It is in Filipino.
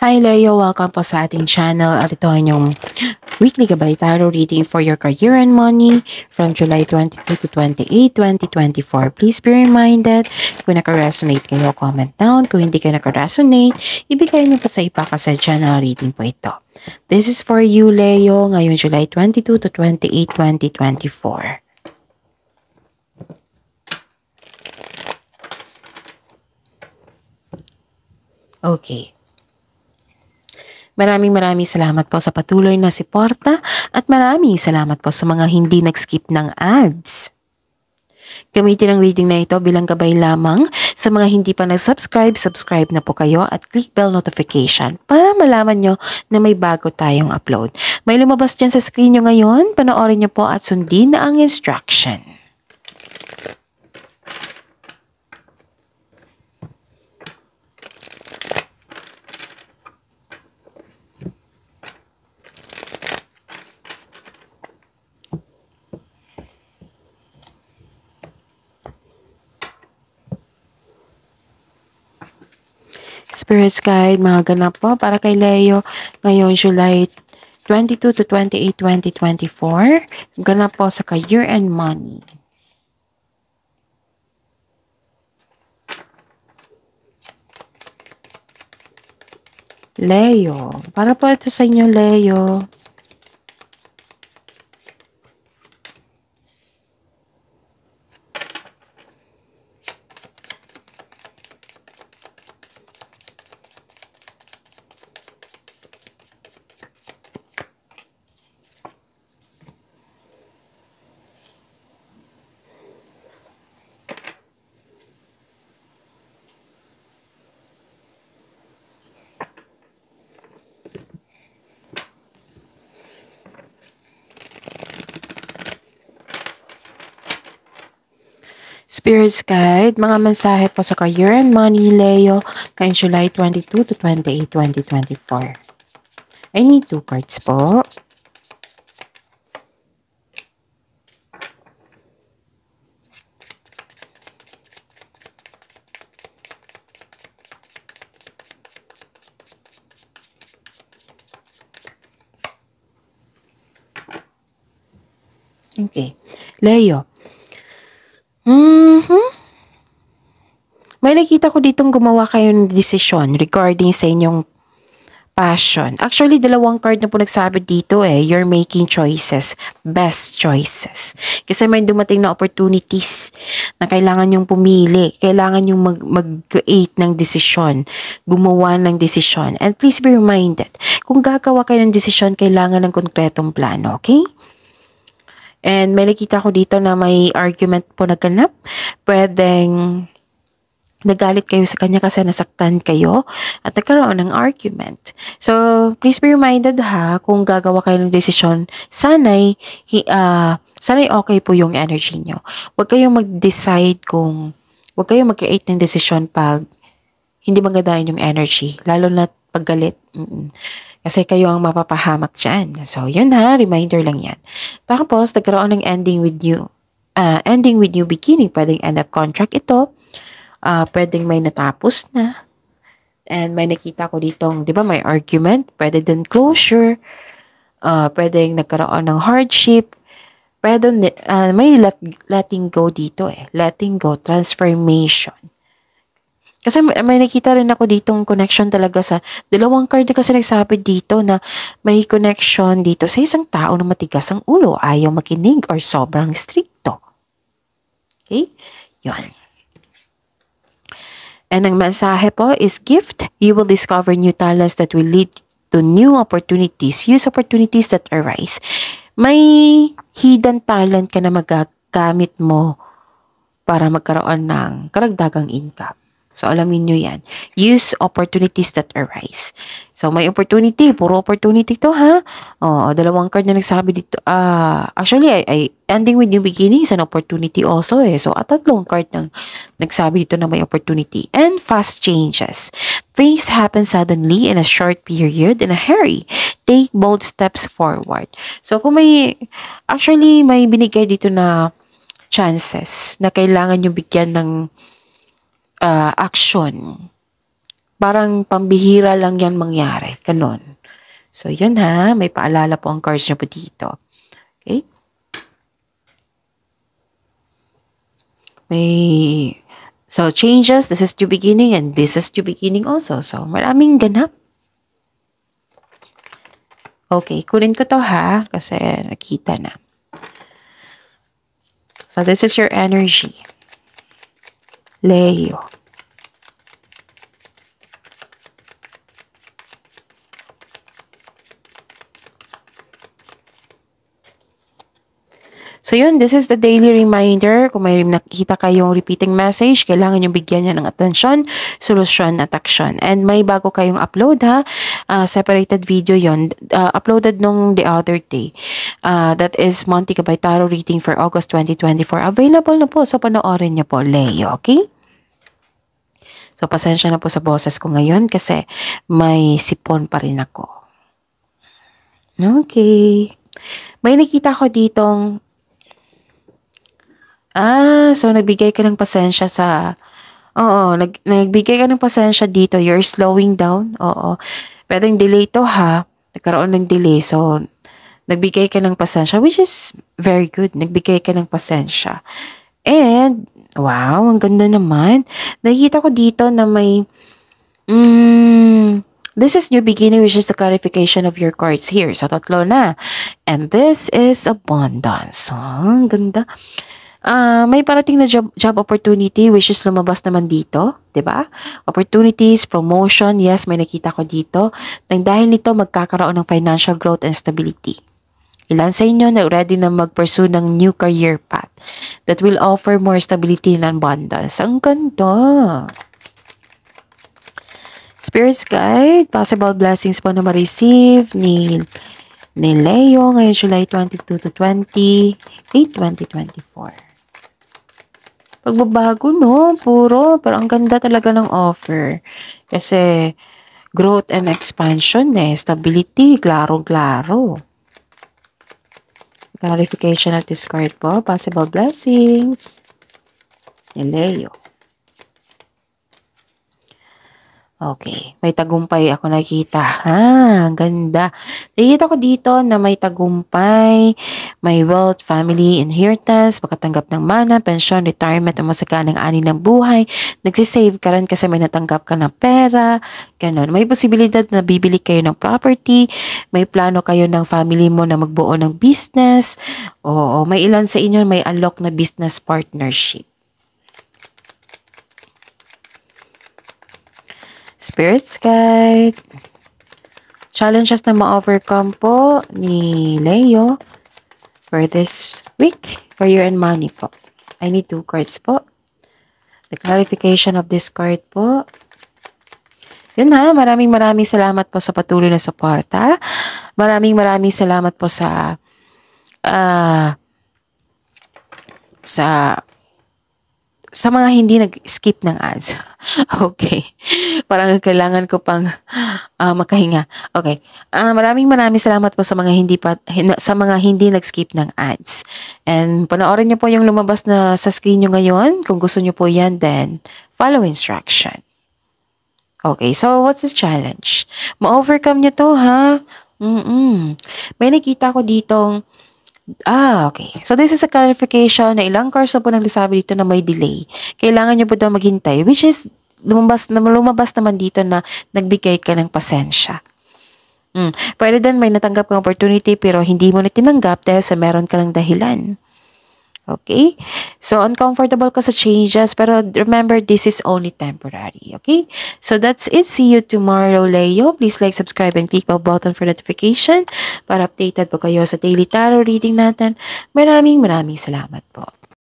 Hi Leo, welcome po sa ating channel at ito ang inyong weekly gabay tarot reading for your career and money from July 22 to 28, 2024. Please be reminded, kung naka-resonate kayo, comment down. Kung hindi kayo naka-resonate, ibigay niyo po sa iba kasi channel reading po ito. This is for you Leo, ngayon July 22 to 28, 2024. Okay. Maraming salamat po sa patuloy na suporta at maraming salamat po sa mga hindi nag-skip ng ads. Gamitin ang reading na ito bilang gabay lamang. Sa mga hindi pa nag-subscribe, subscribe na po kayo at click bell notification para malaman nyo na may bago tayong upload. May lumabas dyan sa screen nyo ngayon, panoorin nyo po at sundin na ang instruction. Spirits Guide, mga ganap po para kay Leo ngayon July 22 to 28, 2024. Ganap po sa career and money. Leo, para po ito sa inyo Leo. Spirits Guide, mga mensahe po sa career and money, Leo, ngayong July 22 to 28, 2024. I need 2 cards po. Okay. Leo. May nakita ko ditong gumawa kayo ng desisyon regarding sa inyong passion. Actually, 2 card na po nagsabi dito You're making choices. Best choices. Kasi may dumating na opportunities na kailangan yung pumili. Kailangan yung mag-create ng desisyon. Gumawa ng desisyon. And please be reminded, kung gagawa kayo ng desisyon, kailangan ng konkretong plano. Okay? And may nakita ko dito na may argument po nagganap. Pwedeng nagalit kayo sa kanya kasi nasaktan kayo at nagkaroon ng argument. So, please be reminded kung gagawa kayo ng desisyon, sana'y okay po yung energy nyo. Huwag kayong mag-decide huwag kayong mag-create ng desisyon pag hindi maganda yung energy, lalo na paggalit. Kasi kayo ang mapapahamak dyan. So, yun reminder lang yan. Tapos, nagkaroon ng ending with new beginning. Pwedeng end of contract ito. Pwedeng may natapos na. And may nakita ko ditong, di ba, may argument. Pwede din closure. Pwedeng nagkaroon ng hardship. Pwede, may letting go dito Letting go, transformation. Kasi may nakita rin ako ditong connection talaga sa 2 card na kasi nagsabi dito na may connection dito sa isang tao na matigas ang ulo, ayaw makinig or sobrang stricto. Okay? Yun. And ang mensahe po is gift. You will discover new talents that will lead to new opportunities. Use opportunities that arise. May hidden talent ka na magagamit mo para magkaroon ng karagdagang income. So, alamin nyo yan. Use opportunities that arise. So, may opportunity. Puro opportunity to, 2 card na nagsabi dito. Actually, ending with new beginning is an opportunity also, So, 3 card nang nagsabi dito na may opportunity. And fast changes. Things happen suddenly in a short period, in a hurry. Take bold steps forward. So, kung may binigay dito na chances na kailangan nyo bigyan ng action. parang pambihira lang yan mangyari. Ganon. So, yun ha. May paalala po ang cards niyo po dito. Okay? So, changes. This is new beginning and this is new beginning also. So, maraming ganap. Okay, kunin ko to ha. Kasi nakita na. So, this is your energy. Leo. So yun, this is the daily reminder. Kung may nakikita kayong repeating message, kailangan yung bigyan niya ng atensyon, solusyon at action. And may bago kayong upload ha. Separated video yon, uploaded nung the other day. That is Monty Gabay Tarot reading for August 2024. Available na po. So panoorin niyo po, Leo. Okay? So pasensya na po sa boses ko ngayon kasi may sipon pa rin ako. Okay. May nakita ko ditong so nagbigay ka ng pasensya sa, nagbigay ka ng pasensya dito, you're slowing down, pwedeng delay to ha, nagkaroon ng delay, so, nagbigay ka ng pasensya, which is very good, nagbigay ka ng pasensya, and, wow, ang ganda naman, nakikita ko dito na may, this is new beginning, which is the clarification of your cards here, so tatlo na, and this is abundance, ang ganda. May parating na job opportunity which is lumabas naman dito, 'di ba? Opportunities, promotion, yes, may nakita ko dito. Nang dahil nito magkakaroon ng financial growth and stability. Ilan sa inyo na ready na mag-pursue ng new career path that will offer more stability and abundance. Ang ganda. Spirits guide, possible blessings po na ma-receive ni Leo ngayong July 22 to 28, 2024. Pagbabago, no? Pero ang ganda talaga ng offer. Kasi, growth and expansion, stability, klaro-klaro. Clarification of this card po. Possible blessings. Leo. Okay. May tagumpay ako nakita. Ang ganda. Nakikita ko dito na may tagumpay, may wealth, family, inheritance, pagkatanggap ng mana, pension, retirement, o masaganang ani ng buhay. Nagsisave ka rin kasi may natanggap ka ng pera. Ganon. May posibilidad na bibili kayo ng property. May plano kayo ng family mo na magbuo ng business. O may ilan sa inyo may unlock na business partnership. Spirits guide. Challenges na ma-overcome po ni Leo for this week. Career and money po. I need 2 cards po. The clarification of this card po. Yun na, maraming salamat po sa patuloy na suporta. Maraming salamat po sa mga hindi nag-skip ng ads. Okay. Parang kailangan ko pang makahinga. Okay. Maraming salamat po sa mga hindi nag-skip ng ads. And panoorin niyo po yung lumabas na sa screen niyo ngayon. Kung gusto niyo po yan, then follow instruction. Okay. So, what's the challenge? Ma-overcome niyo to, ha? May nakita ko ditong okay. So, this is a clarification na ilang cards na po nang nasabi dito na may delay. Kailangan nyo po daw maghintay, which is lumabas naman dito na nagbigay ka ng pasensya. Pwede din may natanggap kang opportunity pero hindi mo na tinanggap dahil sa meron ka ng dahilan. Okay? So, uncomfortable ka sa changes pero remember, this is only temporary. Okay? So, that's it. See you tomorrow, Leo. Please like, subscribe, and click the button for notification para updated po kayo sa daily tarot reading natin. Maraming salamat po.